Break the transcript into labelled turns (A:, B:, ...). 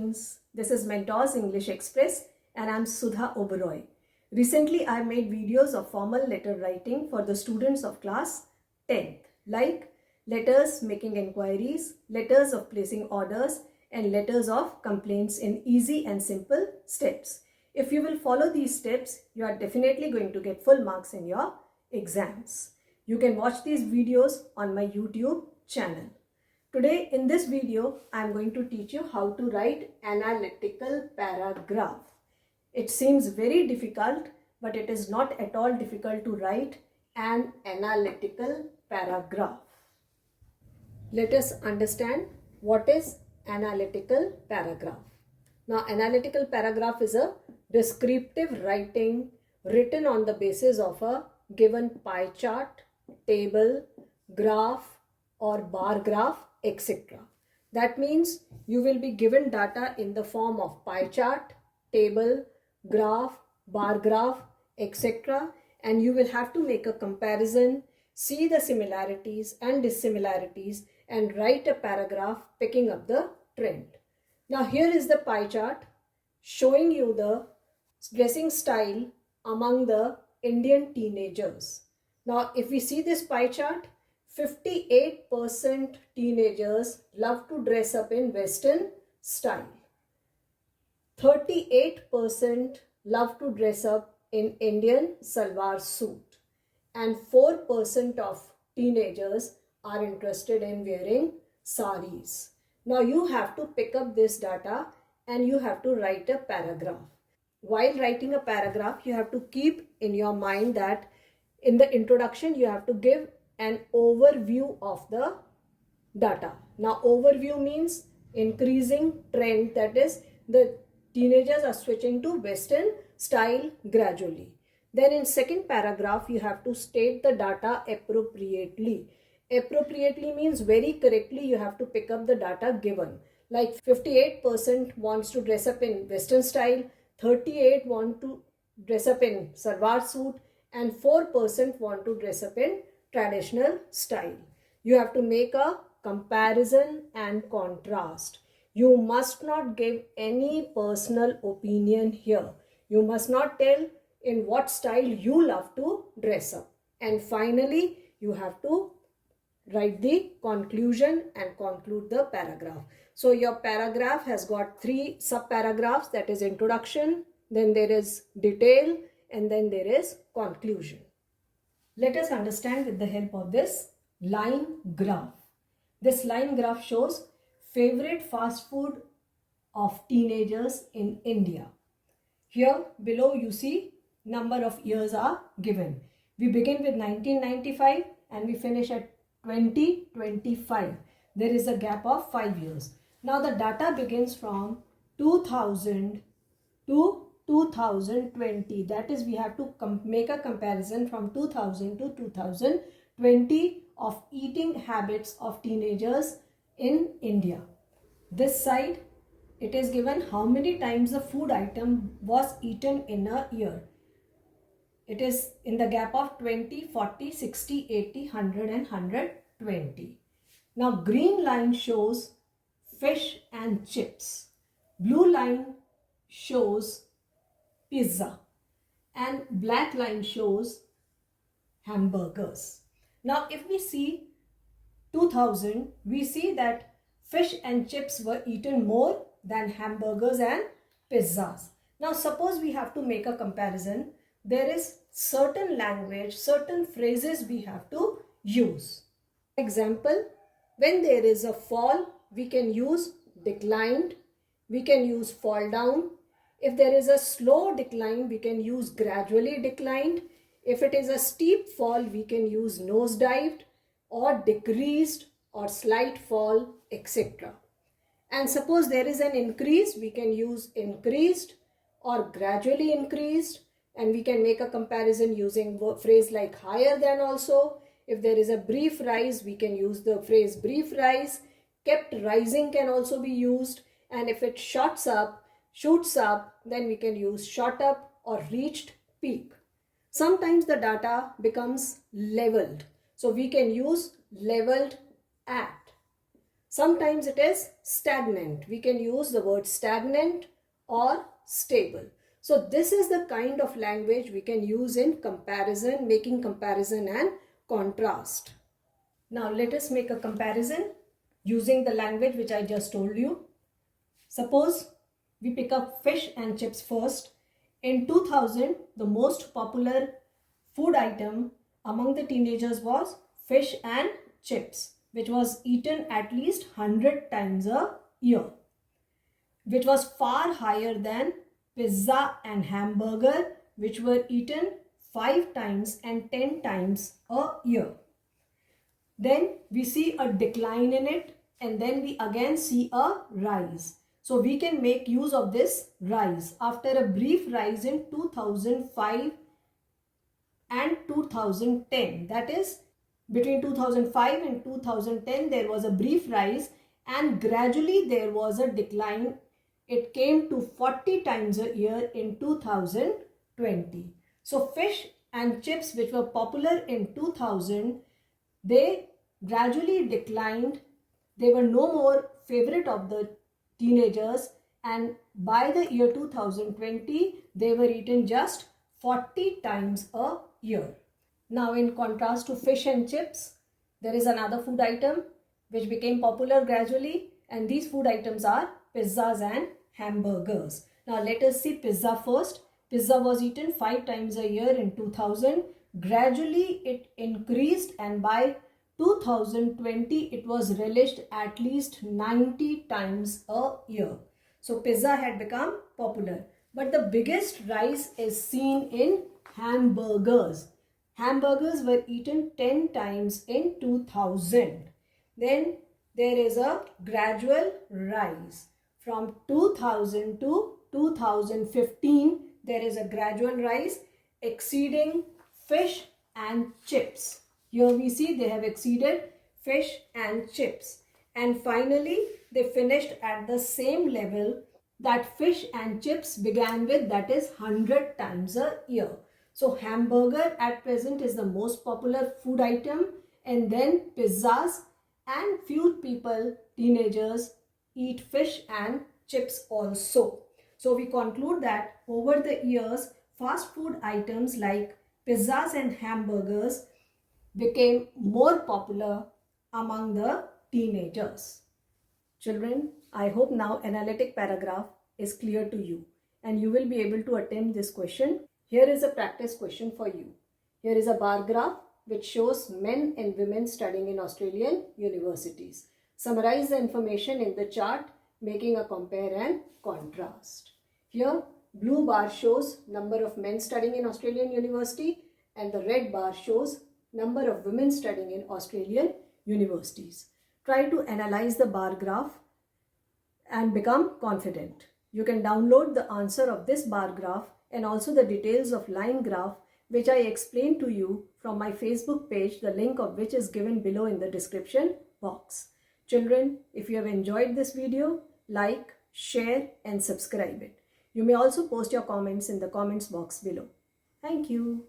A: students. This is Mentors English Express and I'm Sudha Oberoi. Recently, I made videos of formal letter writing for the students of class 10th, like letters making inquiries, letters of placing orders, and letters of complaints in easy and simple steps. If you will follow these steps, you are definitely going to get full marks in your exams. You can watch these videos on my YouTube channel. Today in this video, I am going to teach you how to write analytical paragraph. It seems very difficult, but it is not at all difficult to write an analytical paragraph. Let us understand what is analytical paragraph. Now, analytical paragraph is a descriptive writing written on the basis of a given pie chart, table, graph or bar graph, etc. That means you will be given data in the form of pie chart, table, graph, bar graph, etc. and you will have to make a comparison, see the similarities and dissimilarities and write a paragraph picking up the trend. Now here is the pie chart showing you the dressing style among the Indian teenagers. Now if we see this pie chart, 58% teenagers love to dress up in Western style. 38% love to dress up in Indian salwar suit. And 4% of teenagers are interested in wearing saris. Now you have to pick up this data and you have to write a paragraph. While writing a paragraph, you have to keep in your mind that in the introduction, you have to give an overview of the data. Now, overview means increasing trend, that is, the teenagers are switching to Western style gradually. Then in second paragraph, you have to state the data appropriately. Appropriately means very correctly you have to pick up the data given. Like 58% wants to dress up in Western style, 38% want to dress up in salwar suit, and 4% want to dress up in traditional style. You have to make a comparison and contrast. You must not give any personal opinion here. You must not tell in what style you love to dress up. And finally, you have to write the conclusion and conclude the paragraph. So your paragraph has got 3 sub-paragraphs, that is introduction, then there is detail, and then there is conclusion. Let us understand with the help of this line graph. This line graph shows favorite fast food of teenagers in India. Here below you see number of years are given. We begin with 1995 and we finish at 2025. There is a gap of 5 years. Now the data begins from 2000 to 2020. That is, we have to make a comparison from 2000 to 2020 of eating habits of teenagers in India. This side, it is given how many times a food item was eaten in a year. It is in the gap of 20, 40, 60, 80, 100 and 120. Now green line shows fish and chips. Blue line shows pizza and black line shows hamburgers. Now if we see 2000, we see that fish and chips were eaten more than hamburgers and pizzas. Now suppose we have to make a comparison. There is certain language, certain phrases we have to use. Example, when there is a fall, we can use declined, we can use fall down. If there is a slow decline, we can use gradually declined. If it is a steep fall, we can use nosedived or decreased or slight fall, etc. And suppose there is an increase, we can use increased or gradually increased, and we can make a comparison using a phrase like higher than also. If there is a brief rise, we can use the phrase brief rise. Kept rising can also be used, and if it shoots up, then we can use shot up or reached peak. Sometimes the data becomes leveled, so we can use leveled at. Sometimes it is stagnant. We can use the word stagnant or stable. So this is the kind of language we can use in comparison, making comparison and contrast. Now let us make a comparison using the language which I just told you. Suppose we pick up fish and chips first. In 2000, the most popular food item among the teenagers was fish and chips, which was eaten at least 100 times a year, which was far higher than pizza and hamburger, which were eaten 5 times and 10 times a year. Then we see a decline in it, and then we again see a rise. So we can make use of this rise. After a brief rise in 2005 and 2010, that is between 2005 and 2010, there was a brief rise, and gradually there was a decline. It came to 40 times a year in 2020. So fish and chips, which were popular in 2000, they gradually declined. They were no more favorite of the teenagers, and by the year 2020, they were eaten just 40 times a year. Now in contrast to fish and chips, there is another food item which became popular gradually, and these food items are pizzas and hamburgers. Now let us see pizza first. Pizza was eaten 5 times a year in 2000. Gradually it increased, and by 2020 it was relished at least 90 times a year. So pizza had become popular. But the biggest rise is seen in hamburgers. Hamburgers were eaten 10 times in 2000. Then there is a gradual rise. From 2000 to 2015, there is a gradual rise exceeding fish and chips. Here we see they have exceeded fish and chips. And finally, they finished at the same level that fish and chips began with, that is 100 times a year. So hamburger at present is the most popular food item, and then pizzas, and few people, teenagers, eat fish and chips also. So we conclude that over the years, fast food items like pizzas and hamburgers became more popular among the teenagers. Children, I hope now analytic paragraph is clear to you and you will be able to attempt this question. Here is a practice question for you. Here is a bar graph which shows men and women studying in Australian universities. Summarize the information in the chart, making a compare and contrast. Here, blue bar shows number of men studying in Australian university, and the red bar shows number of women studying in Australian universities. Try to analyze the bar graph and become confident. You can download the answer of this bar graph and also the details of line graph which I explained to you from my Facebook page, the link of which is given below in the description box. Children, if you have enjoyed this video, like, share and subscribe it. You may also post your comments in the comments box below. Thank you.